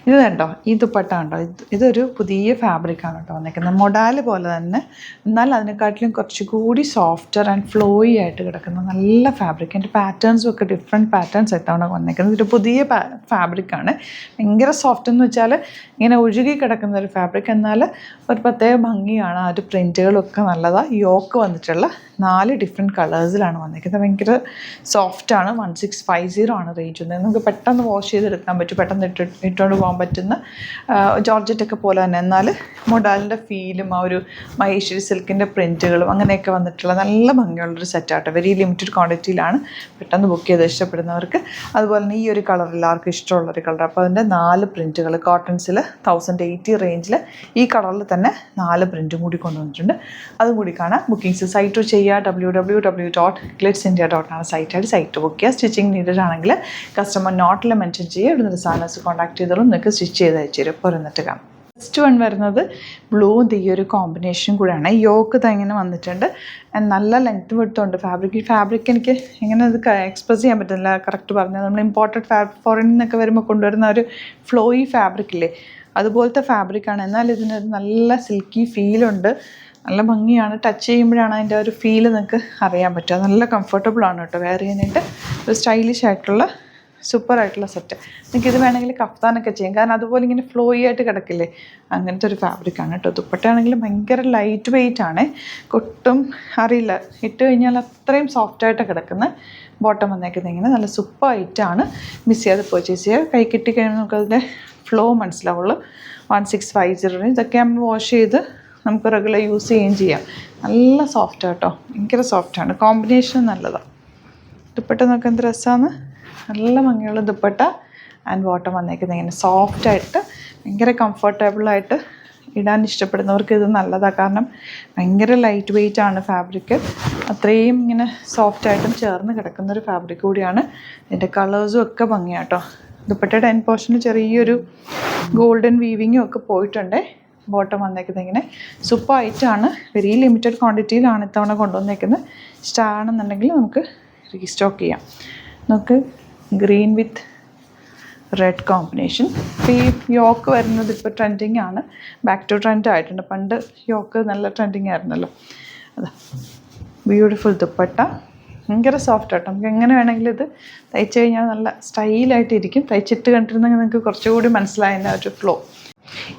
ഇത് കണ്ടോ, ഈ ദുപ്പട്ട കണ്ടോ, ഇതൊരു പുതിയ ഫാബ്രിക്കാണ് കേട്ടോ വന്നിരിക്കുന്നത്. മൊഡാല് പോലെ തന്നെ, എന്നാൽ അതിനെക്കാട്ടിലും കുറച്ചുകൂടി സോഫ്റ്റർ ആൻഡ് ഫ്ലോയി ആയിട്ട് കിടക്കുന്ന നല്ല ഫാബ്രിക്. അതിൻ്റെ പാറ്റേൺസും ഒക്കെ ഡിഫറെൻറ്റ് പാറ്റേൺസ് ആയിട്ടാണ് വന്നിരിക്കുന്നത്. ഇതൊരു പുതിയ ഫാബ്രിക്കാണ്. ഭയങ്കര സോഫ്റ്റ് എന്ന് വെച്ചാൽ ഇങ്ങനെ ഒഴുകി കിടക്കുന്ന ഒരു ഫാബ്രിക്, എന്നാൽ ഒരു പ്രത്യേക ഭംഗിയാണ്. ആ ഒരു പ്രിൻറ്റുകളൊക്കെ നല്ലതാണ്. യോക്ക് വന്നിട്ടുള്ള 4 ഡിഫറെൻറ്റ് കളേഴ്സിലാണ് വന്നിരിക്കുന്നത്. ഭയങ്കര സോഫ്റ്റാണ്. 1650 ആണ് റേഞ്ച് വന്നത്. നമുക്ക് പെട്ടെന്ന് വാഷ് ചെയ്തെടുക്കാൻ പറ്റും, പെട്ടെന്ന് ഇട്ടുകൊണ്ട് പോകാൻ പറ്റുന്ന ജോർജറ്റൊക്കെ പോലെ തന്നെ, എന്നാൽ മൊഡാലിൻ്റെ ഫീലും ആ ഒരു മഹേശ്വരി സിൽക്കിൻ്റെ പ്രിൻറ്റുകളും അങ്ങനെയൊക്കെ വന്നിട്ടുള്ള നല്ല ഭംഗിയുള്ളൊരു സെറ്റാട്ടോ. Very limited ക്വാണ്ടിറ്റിയിലാണ്. പെട്ടെന്ന് ബുക്ക് ചെയ്ത് ഇഷ്ടപ്പെടുന്നവർക്ക്. അതുപോലെ തന്നെ ഈ ഒരു കളർ എല്ലാവർക്കും ഇഷ്ടമുള്ളൊരു കളർ. അപ്പോൾ അതിൻ്റെ 4 പ്രിൻറ്റുകൾ കോട്ടൺസിൽ 1080 റേഞ്ചിൽ ഈ കളറിൽ തന്നെ 4 പ്രിൻറ്റും കൂടി കൊണ്ടുവന്നിട്ടുണ്ട്. അതും കൂടി കാണാം. ബുക്കിംഗ്സ് സൈറ്റ് ചെയ്യുക. www.glitzindia.com ആണ് സൈറ്റ് ബുക്ക് ചെയ്യുക. സ്റ്റിച്ചിങ് നീഡഡ് ആണെങ്കിൽ കസ്റ്റമർ നോട്ടിൽ മെൻഷൻ ചെയ്യുക. ഇവിടെ നിന്ന് സാധനസ് കോൺടാക്ട് ചെയ്തോളും. നിങ്ങൾക്ക് സ്റ്റിച്ച് ചെയ്ത് അയച്ചു തരും. ഇപ്പോൾ എന്നിട്ട് കാണാം. ഫസ്റ്റ് വൺ വരുന്നത് ബ്ലൂ ഈ ഒരു കോമ്പിനേഷൻ കൂടെയാണ്. യോക്ക് ഇങ്ങനെ വന്നിട്ടുണ്ട്. നല്ല ലെങ്ത് വിടുത്തുണ്ട്. ഫാബ്രിക് എനിക്ക് എങ്ങനെ അത് എക്സ്പ്രസ് ചെയ്യാൻ പറ്റുന്നില്ല കറക്റ്റ് പറഞ്ഞാൽ. നമ്മൾ ഇമ്പോർട്ടഡ് ഫോറിനിൽ നിന്നൊക്കെ വരുമ്പോൾ കൊണ്ടുവരുന്ന ഒരു ഫ്ലോയി ഫാബ്രിക് ഇല്ലേ, അതുപോലത്തെ ഫാബ്രിക്കാണ്. എന്നാൽ ഇതിനൊരു നല്ല സിൽക്കി ഫീലുണ്ട്. നല്ല ഭംഗിയാണ്. ടച്ച് ചെയ്യുമ്പോഴാണ് അതിൻ്റെ ഒരു ഫീല് നിങ്ങൾക്ക് അറിയാൻ പറ്റുക. നല്ല കംഫർട്ടബിളാണ് കേട്ടോ വെയർ ചെയ്യാനായിട്ട്. ഒരു സ്റ്റൈലിഷ് ആയിട്ടുള്ള സൂപ്പറായിട്ടുള്ള സെറ്റ്. നിങ്ങൾക്ക് ഇത് വേണമെങ്കിൽ കഫ്താനൊക്കെ ചെയ്യാം, കാരണം അതുപോലെ ഇങ്ങനെ ഫ്ലോയി ആയിട്ട് കിടക്കില്ലേ, അങ്ങനത്തെ ഒരു ഫാബ്രിക്കാണ് കേട്ടോ. ദുപ്പട്ടയാണെങ്കിലും ഭയങ്കര ലൈറ്റ് വെയിറ്റ് ആണ്. കൊട്ടും അറിയില്ല, ഇട്ട് കഴിഞ്ഞാൽ അത്രയും സോഫ്റ്റായിട്ട് കിടക്കുന്ന ബോട്ടം വന്നേക്കുന്നത് ഇങ്ങനെ നല്ല സൂപ്പറായിട്ടാണ്. മിസ് ചെയ്യാതെ പർച്ചേസ് ചെയ്യുക. കൈ കിട്ടി കഴിയുമ്പോൾ നമുക്കതിൻ്റെ ഫ്ലോ മനസ്സിലാവുള്ളൂ. 1650 ഇതൊക്കെ നമ്മൾ വാഷ് ചെയ്ത് നമുക്ക് റെഗുലർ യൂസ് ചെയ്യുകയും ചെയ്യാം. നല്ല സോഫ്റ്റാണ് കേട്ടോ, ഭയങ്കര സോഫ്റ്റാണ്. കോമ്പിനേഷൻ നല്ലതാണ്. ദുപ്പട്ട നോക്കാൻ എന്ത് രസമാണ്. നല്ല ഭംഗിയുള്ള ദുപ്പട്ട ആൻഡ് ബോട്ടം വന്നേക്കുന്നത് ഇങ്ങനെ സോഫ്റ്റായിട്ട് ഭയങ്കര കംഫർട്ടബിളായിട്ട് ഇടാൻ ഇഷ്ടപ്പെടുന്നവർക്ക് ഇത് നല്ലതാണ്. കാരണം ഭയങ്കര ലൈറ്റ് വെയിറ്റ് ആണ് ഫാബ്രിക്. അത്രയും ഇങ്ങനെ സോഫ്റ്റായിട്ടും ചേർന്ന് കിടക്കുന്നൊരു ഫാബ്രിക് കൂടിയാണ്. ഇതിൻ്റെ കളേഴ്സും ഒക്കെ ഭംഗിയാണ് കേട്ടോ. ദുപ്പട്ടയുടെ എൻഡ് പോർഷന് ചെറിയൊരു ഗോൾഡൻ വീവിങ്ങും ഒക്കെ പോയിട്ടുണ്ട്. ബോട്ടം വന്നേക്കുന്നത് ഇങ്ങനെ സൂപ്പറായിട്ടാണ്. വെരി ലിമിറ്റഡ് ക്വാണ്ടിറ്റിയിലാണ് ഇത്തവണ കൊണ്ടുവന്നേക്കുന്നത്. ഇഷ്ടമാണെന്നുണ്ടെങ്കിൽ നമുക്ക് റീസ്റ്റോക്ക് ചെയ്യാം. നമുക്ക് ഗ്രീൻ വിത്ത് റെഡ് കോമ്പിനേഷൻ. ഇപ്പോൾ ഈ യോക്ക് വരുന്നത് ഇപ്പോൾ ട്രെൻഡിങ് ആണ്. ബാക്ക് ടു ട്രെൻഡ് ആയിട്ടുണ്ട്. പണ്ട് യോക്ക് നല്ല ട്രെൻഡിങ് ആയിരുന്നല്ലോ. അതാ ബ്യൂട്ടിഫുൾ ദുപ്പട്ട. ഭയങ്കര സോഫ്റ്റ് ആട്ടോ. നമുക്ക് എങ്ങനെ വേണമെങ്കിലും ഇത് തയ്ച്ച് കഴിഞ്ഞാൽ നല്ല സ്റ്റൈലായിട്ടിരിക്കും. തയ്ച്ചിട്ട് കണ്ടിരുന്നെങ്കിൽ നിങ്ങൾക്ക് കുറച്ചുകൂടി മനസ്സിലായതിൻ്റെ ഒരു ഫ്ലോ.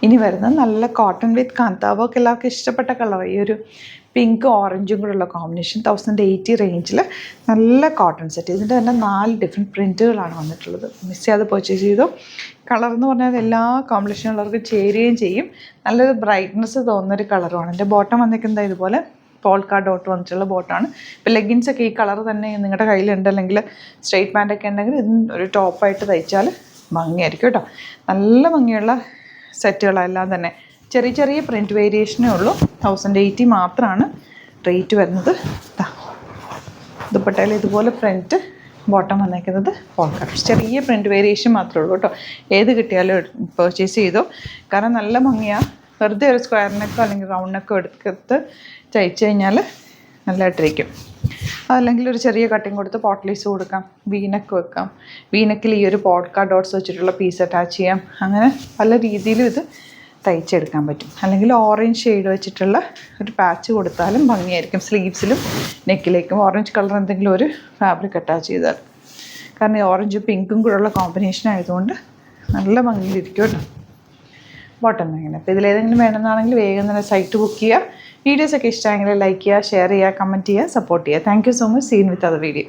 ഇനി വരുന്നത് നല്ല കോട്ടൺ വിത്ത് കാന്താവൊക്കെ എല്ലാവർക്കും ഇഷ്ടപ്പെട്ട കളർ. ഈ ഒരു പിങ്ക് ഓറഞ്ചും കൂടെയുള്ള കോമ്പിനേഷൻ 1080 റേഞ്ചിൽ നല്ല കോട്ടൺ സെറ്റ്. ഇതിൻ്റെ തന്നെ 4 ഡിഫറെൻറ്റ് പ്രിൻറ്റുകളാണ് വന്നിട്ടുള്ളത്. മിസ് ചെയ്യാതെ പർച്ചേസ് ചെയ്തു. കളർ എന്ന് പറഞ്ഞാൽ എല്ലാ കോമ്പിനേഷനുള്ളവർക്ക് ചേരുകയും ചെയ്യും. നല്ലൊരു ബ്രൈറ്റ്നസ് തോന്നുന്നൊരു കളറുമാണ്. എൻ്റെ ബോട്ടം വന്നിരിക്കുന്നത് ഇതുപോലെ പോൾക്കാ ഡോട്ട് വന്നിട്ടുള്ള ബോട്ടാണ്. ഇപ്പോൾ ലെഗിൻസൊക്കെ ഈ കളർ തന്നെ നിങ്ങളുടെ കയ്യിലുണ്ട്, അല്ലെങ്കിൽ സ്ട്രെയിറ്റ് പാൻറ്റൊക്കെ ഉണ്ടെങ്കിൽ ഇതിന് ഒരു ടോപ്പായിട്ട് തയ്ച്ചാൽ ഭംഗിയായിരിക്കും കേട്ടോ. നല്ല ഭംഗിയുള്ള സെറ്റുകളെല്ലാം തന്നെ. ചെറിയ ചെറിയ പ്രിൻറ്റ് വേരിയേഷനേ ഉള്ളൂ. 1080 മാത്രമാണ് റേറ്റ് വരുന്നത്. ദുപ്പട്ടയിൽ ഇതുപോലെ പ്രിൻറ്റ്, ബോട്ടം വന്നേക്കുന്നത് പോൾക്കാ. ചെറിയ പ്രിൻറ്റ് വേരിയേഷൻ മാത്രമേ ഉള്ളൂ കേട്ടോ. ഏത് കിട്ടിയാലും പർച്ചേസ് ചെയ്തോ, കാരണം നല്ല ഭംഗിയാണ്. വെറുതെ ഒരു സ്ക്വയർ നെക്കോ അല്ലെങ്കിൽ റൗണ്ട് നെക്കോ എടുത്ത് തയ്ച്ച് കഴിഞ്ഞാൽ നല്ലതായിട്ടിരിക്കും. അതല്ലെങ്കിൽ ഒരു ചെറിയ കട്ടിങ് കൊടുത്ത് പോട്ട്ലീസ് കൊടുക്കാം, വീനക്ക് വെക്കാം. വീനക്കിൽ ഈ ഒരു പോൾക്കാ ഡോട്ട്സ് വെച്ചിട്ടുള്ള പീസ് അറ്റാച്ച് ചെയ്യാം. അങ്ങനെ പല രീതിയിലും ഇത് തയ്ച്ചെടുക്കാൻ പറ്റും. അല്ലെങ്കിൽ ഓറഞ്ച് ഷെയ്ഡ് വെച്ചിട്ടുള്ള ഒരു പാച്ച് കൊടുത്താലും ഭംഗിയായിരിക്കും. സ്ലീവ്സിലും നെക്കിലേക്കും ഓറഞ്ച് കളർ എന്തെങ്കിലും ഒരു ഫാബ്രിക് അറ്റാച്ച് ചെയ്താൽ. കാരണം ഈ ഓറഞ്ചും പിങ്കും കൂടെയുള്ള കോമ്പിനേഷൻ ആയതുകൊണ്ട് നല്ല ഭംഗിയിലിരിക്കും കേട്ടോ. ബോട്ടം ഇങ്ങനെ. അപ്പോൾ ഇതിലേതെങ്കിലും വേണമെന്നാണെങ്കിൽ വേഗം തന്നെ സൈറ്റ് ബുക്ക് ചെയ്യുക. വീഡിയോസൊക്കെ ഇഷ്ടമായെങ്കിൽ ലൈക്ക് ചെയ്യുക, ഷെയർ ചെയ്യുക, കമൻറ്റ് ചെയ്യുക, സപ്പോർട്ട് ചെയ്യുക. Thank you so much. Seen with other video.